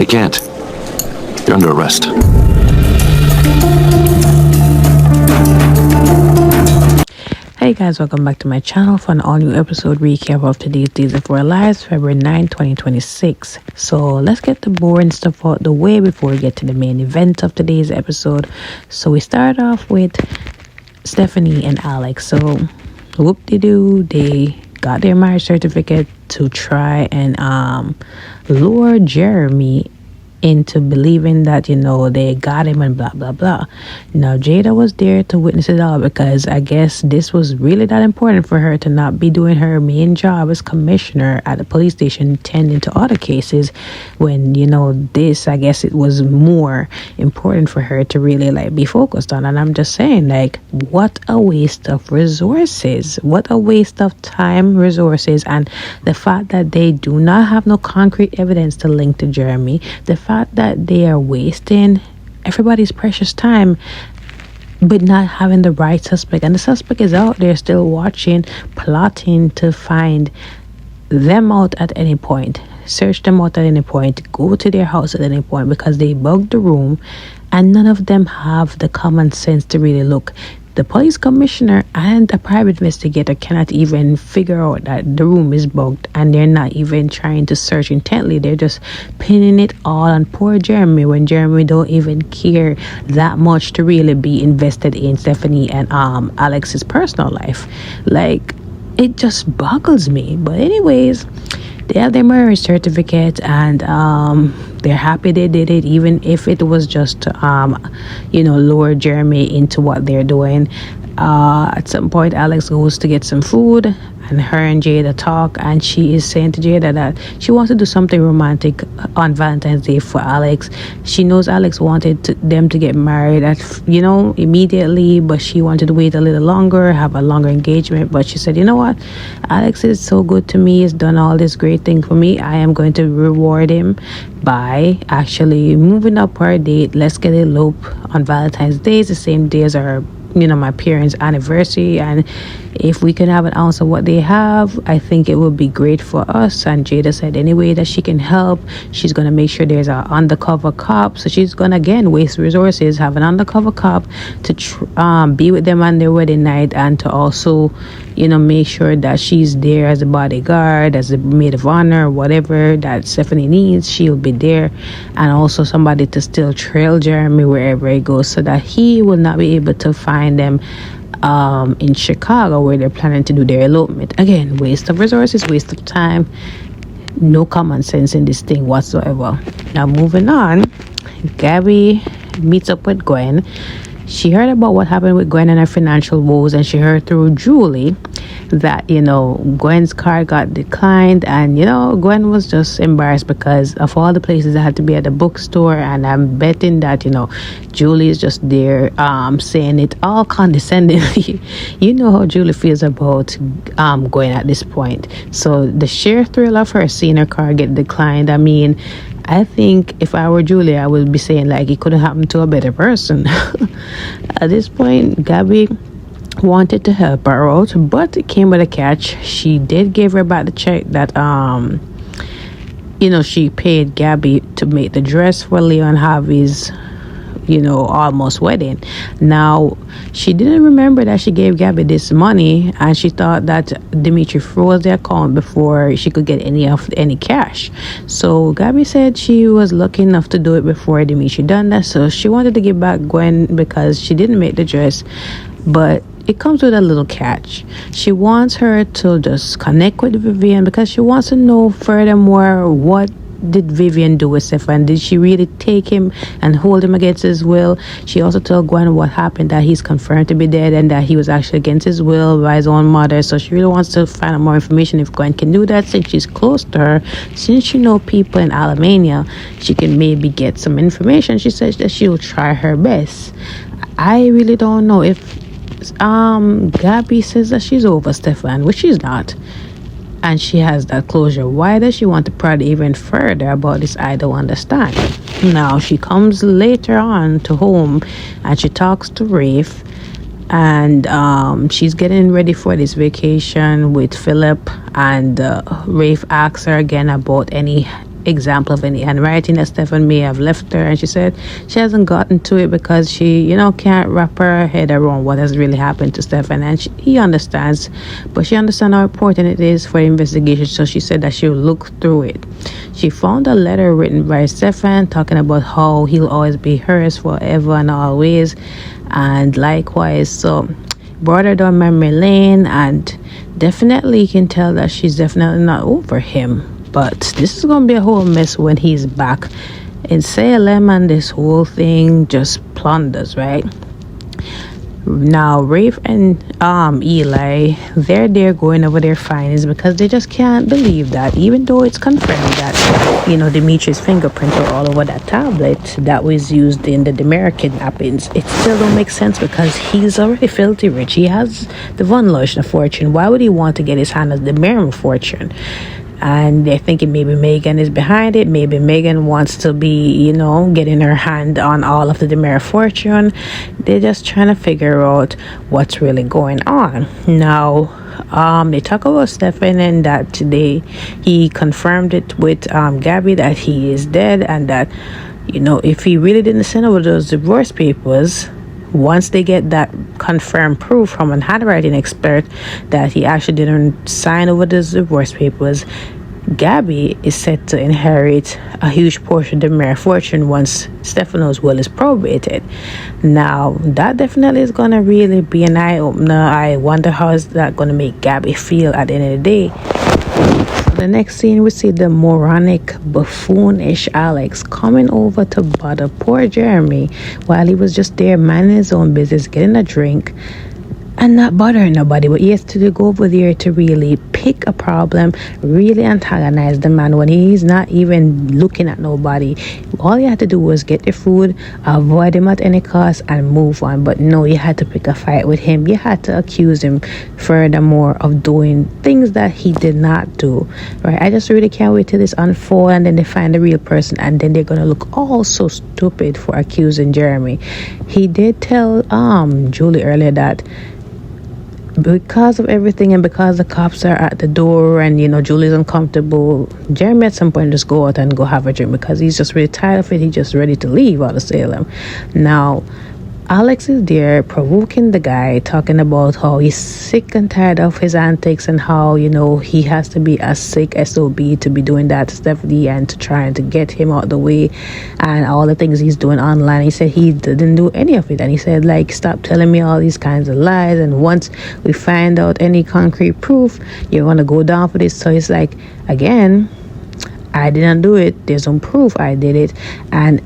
I can't. You're under arrest. Hey guys, welcome back to my channel for an all new episode recap of today's Daysofourlives, February 9, 2026. So let's get the boring stuff out the way before we get to the main event of today's episode. So we start off with Stephanie and Alex. So whoop-de-doo, they got their marriage certificate to try and lure Jeremy into believing that, you know, they got him and blah blah blah. Now Jada was there to witness it all because I guess this was really that important for her to not be doing her main job as commissioner at the police station, tending to other cases, when, you know, this, I guess it was more important for her to really like be focused on. And I'm just saying, like, what a waste of resources, what a waste of time, resources, and the fact that they do not have no concrete evidence to link to Jeremy, the fact that they are wasting everybody's precious time but not having the right suspect, and the suspect is out there still watching, plotting to find them out at any point, search them out at any point, go to their house at any point, because they bugged the room and none of them have the common sense to really look. The police commissioner and a private investigator cannot even figure out that the room is bugged, and they're not even trying to search intently. They're just pinning it all on poor Jeremy, when Jeremy don't even care that much to really be invested in Stephanie and Alex's personal life. Like, it just boggles me. But anyways, they have their marriage certificate, and they're happy they did it, even if it was just to lure Jeremy into what they're doing. At some point, Alex goes to get some food, and her and Jada talk, and she is saying to Jada that she wants to do something romantic on Valentine's Day for Alex. She knows Alex wanted them to get married immediately, but she wanted to wait a little longer, have a longer engagement. But she said, you know what, Alex is so good to me, he's done all this great thing for me, I am going to reward him by actually moving up our date. Let's get elope on Valentine's Day. It's the same day as our my parents' anniversary, and if we can have an ounce of what they have, I think it would be great for us. And Jada said any way that she can help, she's going to make sure there's an undercover cop. So she's going to again waste resources, have an undercover cop to be with them on their wedding night, and to also make sure that she's there as a bodyguard, as a maid of honor, whatever that Stephanie needs, she'll be there. And also somebody to still trail Jeremy wherever he goes, so that he will not be able to find them in Chicago, where they're planning to do their elopement. Again, waste of resources, waste of time, no common sense in this thing whatsoever. Now moving on, Gabby meets up with Gwen. She heard about what happened with Gwen and her financial woes, and she heard through Julie that Gwen's card got declined, and Gwen was just embarrassed because of all the places that had to be at the bookstore. And I'm betting that Julie is just there saying it all condescendingly. You know how Julie feels about Gwen at this point. So the sheer thrill of her seeing her card get declined, I mean, I think if I were Julie, I would be saying, like, it could have happened to a better person. At this point, Gabby wanted to help her out, but it came with a catch. She did give her back the check that she paid Gabby to make the dress for Leon Harvey's almost wedding. Now, she didn't remember that she gave Gabby this money, and she thought that Dimitri froze the account before she could get any cash. So Gabby said she was lucky enough to do it before Dimitri done that. So she wanted to give back Gwen because she didn't make the dress, but it comes with a little catch. She wants her to just connect with Vivian, because she wants to know furthermore, what did Vivian do with Stefan? Did she really take him and hold him against his will? She also told Gwen what happened, that he's confirmed to be dead and that he was actually against his will by his own mother. So she really wants to find out more information if Gwen can do that, since she's close to her, since she know people in Alamania, she can maybe get some information. She says that she'll try her best. I really don't know if Gabby says that she's over Stefan, which she's not, and she has that closure. Why does she want to prod even further about this? I don't understand. Now she comes later on to home, and she talks to Rafe, and she's getting ready for this vacation with Philip, and Rafe asks her again about any example of any handwriting that Stefan may have left her, and she said she hasn't gotten to it because she, can't wrap her head around what has really happened to Stefan, and he understands, but she understands how important it is for investigation, so she said that she'll look through it. She found a letter written by Stefan talking about how he'll always be hers forever and always, and likewise, so brought her down memory lane, and definitely you can tell that she's definitely not over him. But this is going to be a whole mess when he's back in Salem and this whole thing just plunders, right? Now, Rafe and Eli, they're going over their findings because they just can't believe that, even though it's confirmed that, Dimitri's fingerprint are all over that tablet that was used in the Demera kidnappings, it still don't make sense because he's already filthy rich. He has the Von Leuschner fortune. Why would he want to get his hand on the Demera fortune? And they're thinking maybe Megan is behind it. Maybe Megan wants to be, getting her hand on all of the Demera fortune. They're just trying to figure out what's really going on. Now, they talk about Stefan and that he confirmed it with Gabby that he is dead, and that, if he really didn't send over those divorce papers, once they get that confirmed proof from a handwriting expert that he actually didn't sign over those divorce papers, Gabby is set to inherit a huge portion of the Demera fortune once Stefano's will is probated. Now, that definitely is going to really be an eye-opener. I wonder how is that going to make Gabby feel at the end of the day. The next scene, we see the moronic, buffoonish Alex coming over to bother poor Jeremy while he was just there minding his own business, getting a drink and not bothering nobody, but he has to go over there to really pick a problem, really antagonize the man when he's not even looking at nobody. All you had to do was get the food, avoid him at any cost, and move on. But no, you had to pick a fight with him. You had to accuse him furthermore of doing things that he did not do, right? I just really can't wait till this unfold, and then they find the real person, and then they're gonna look all so stupid for accusing Jeremy. He did tell Julie earlier that because of everything and because the cops are at the door and Julie's uncomfortable, Jeremy at some point just go out and go have a drink because he's just really tired of it. He's just ready to leave out of Salem. Now Alex is there provoking the guy, talking about how he's sick and tired of his antics and how, he has to be a sick SOB to be doing that to Stephanie and to trying to get him out the way and all the things he's doing online. He said he didn't do any of it. And he said, stop telling me all these kinds of lies. And once we find out any concrete proof, you're going to go down for this. So it's again, I didn't do it. There's some proof I did it. And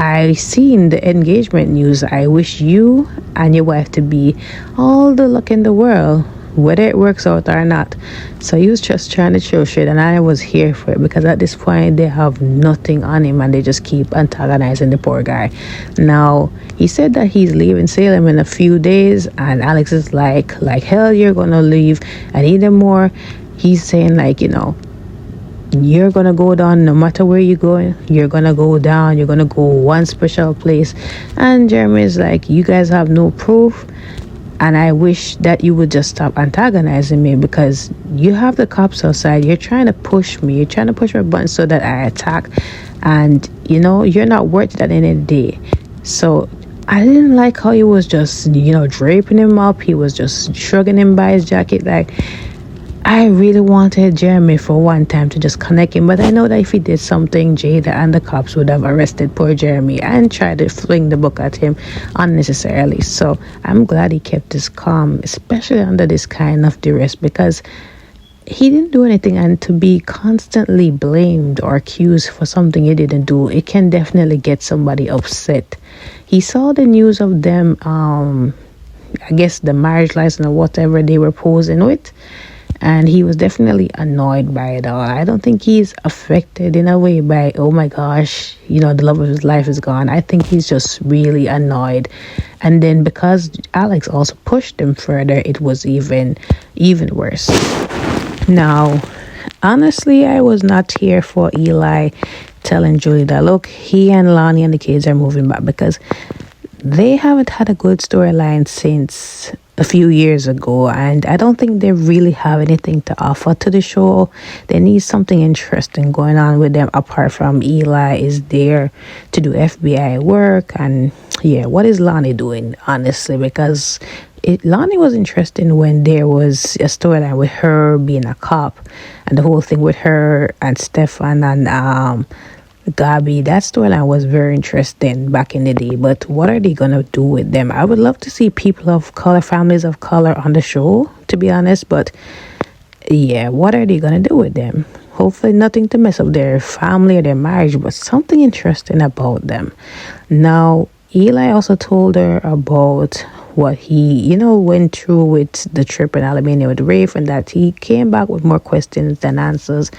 I seen the engagement news. I wish you and your wife to be all the luck in the world, whether it works out or not. So he was just trying to show shit, and I was here for it because at this point they have nothing on him and they just keep antagonizing the poor guy. Now he said that he's leaving Salem in a few days, and Alex is like hell you're gonna leave, and even more he's saying you're gonna go down no matter where you're going. You're gonna go down. You're gonna go one special place. And Jeremy is like, you guys have no proof, and I wish that you would just stop antagonizing me because you have the cops outside. You're trying to push me. You're trying to push my buttons so that I attack, and you're not worth it at the end of the day. So I didn't like how he was just draping him up. He was just shrugging him by his jacket. I really wanted Jeremy for one time to just connect him, but I know that if he did something, Jada and the cops would have arrested poor Jeremy and tried to fling the book at him unnecessarily. So I'm glad he kept his calm, especially under this kind of duress, because he didn't do anything, and to be constantly blamed or accused for something he didn't do, it can definitely get somebody upset. He saw the news of them, I guess the marriage license or whatever they were posing with, and he was definitely annoyed by it all. I don't think he's affected in a way by, oh my gosh, the love of his life is gone. I think he's just really annoyed. And then because Alex also pushed him further, it was even worse. Now, honestly, I was not here for Eli telling Julie that, look, he and Lonnie and the kids are moving back, because they haven't had a good storyline since a few years ago, and I don't think they really have anything to offer to the show. They need something interesting going on with them apart from Eli is there to do FBI work. And yeah, what is Lonnie doing, honestly? Because Lonnie was interesting when there was a storyline with her being a cop and the whole thing with her and Stefan and Gabby. That storyline was very interesting back in the day, but what are they gonna do with them? I would love to see people of color, families of color on the show, to be honest, but yeah, what are they gonna do with them? Hopefully nothing to mess up their family or their marriage, but something interesting about them. Now, Eli also told her about what he, went through with the trip in Albania with Rafe, and that he came back with more questions than answers.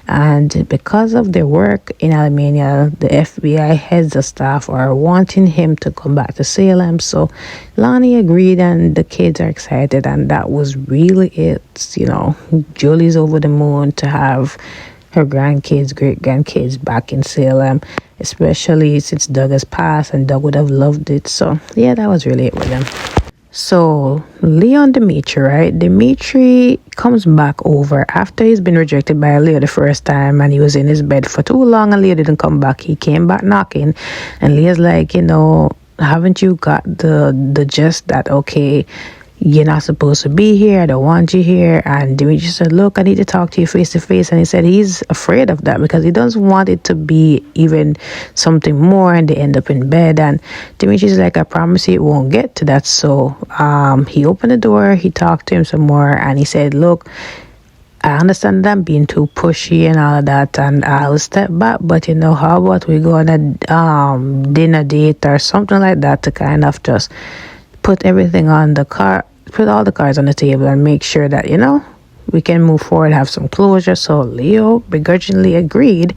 And because of their work in Albania, the FBI heads of staff are wanting him to come back to Salem. So Lonnie agreed, and the kids are excited, and that was really it. Julie's over the moon to have her grandkids, great grandkids back in Salem, especially since Doug has passed, and Doug would have loved it. So yeah, that was really it with them. So Leon Dimitri, right? Dimitri comes back over after he's been rejected by Leo the first time, and he was in his bed for too long, and Leo didn't come back. He came back knocking, and Leo's like, haven't you got the gist that, okay, you're not supposed to be here, I don't want you here? And Dimitri said, look, I need to talk to you face to face. And he said he's afraid of that because he doesn't want it to be even something more, and they end up in bed. And Dimitri's like, I promise you it won't get to that. So he opened the door, he talked to him some more, and he said, look, I understand that I'm being too pushy and all of that, and I'll step back, but how about we go on a dinner date or something like that to kind of just put everything on the car, put all the cards on the table, and make sure that we can move forward, have some closure. So Leo begrudgingly agreed.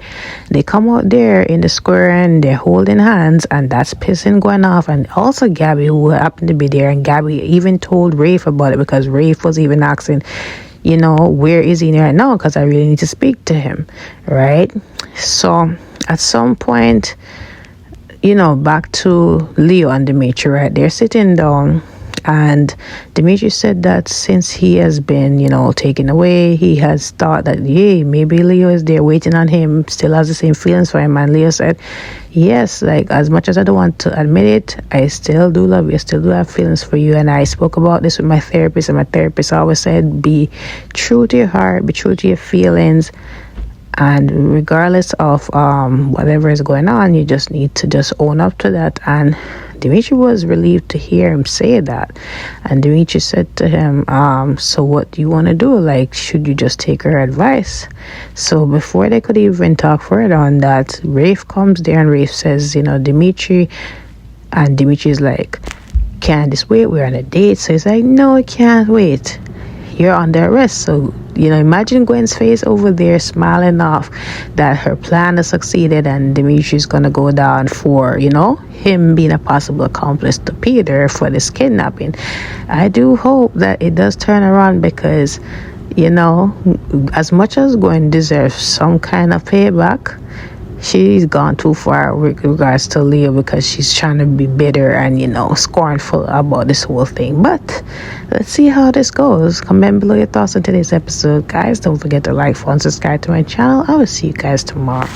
They come out there in the square and they're holding hands, and that's pissing going off. And also Gabby, who happened to be there, and Gabby even told Rafe about it, because Rafe was even asking, where is he right now, because I really need to speak to him, right? So at some point, back to Leo and Dimitri, right? They're sitting down, and Dimitri said that since he has been, taken away, he has thought that, maybe Leo is there waiting on him, still has the same feelings for him. And Leo said, yes, like, as much as I don't want to admit it, I still do love you, I still do have feelings for you. And I spoke about this with my therapist, and my therapist always said, be true to your heart, be true to your feelings. And regardless of whatever is going on, you just need to just own up to that. And Dimitri was relieved to hear him say that. And Dimitri said to him, so what do you want to do? Like, should you just take her advice? So before they could even talk further on that, Rafe comes there, and Rafe says, Dimitri. And Dimitri's like, can't this wait? We're on a date. So he's like, no, I can't wait. You're under arrest. So, imagine Gwen's face over there smiling off that her plan has succeeded, and Dimitri's gonna go down for, him being a possible accomplice to Peter for this kidnapping. I do hope that it does turn around, because, as much as Gwen deserves some kind of payback, she's gone too far with regards to Leo, because she's trying to be bitter and, scornful about this whole thing. But let's see how this goes. Comment below your thoughts on today's episode. Guys, don't forget to like, follow, and subscribe to my channel. I will see you guys tomorrow.